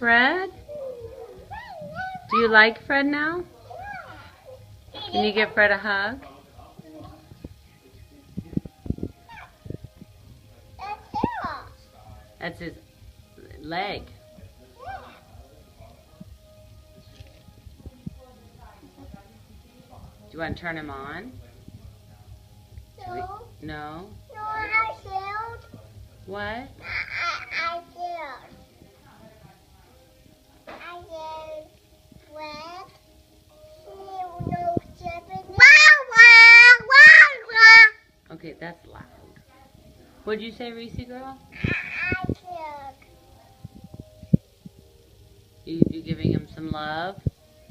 Fred? Do you like Fred now? Can you give Fred a hug? That's his leg. Do you want to turn him on? No. No? No, I failed. What? I failed. I failed. What? No, seven. Okay, that's loud. What'd you say, Reese girl? I failed. You giving him some love?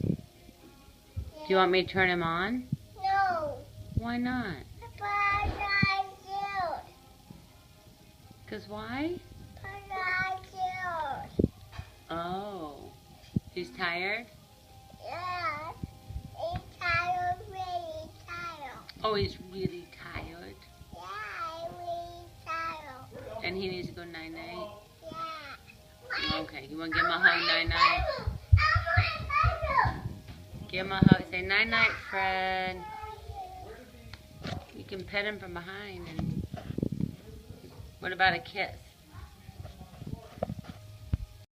Do you want me to turn him on? No. Why not? But I failed. Cause why? But I failed. Oh. He's tired? Yeah. He's tired, really tired. Oh, he's really tired. Yeah, I'm really tired. And he needs to go night-night? Yeah. Okay, you want to give him a hug night-night? Give him a hug. Say night-night, Fred. You can pet him from behind. And what about a kiss?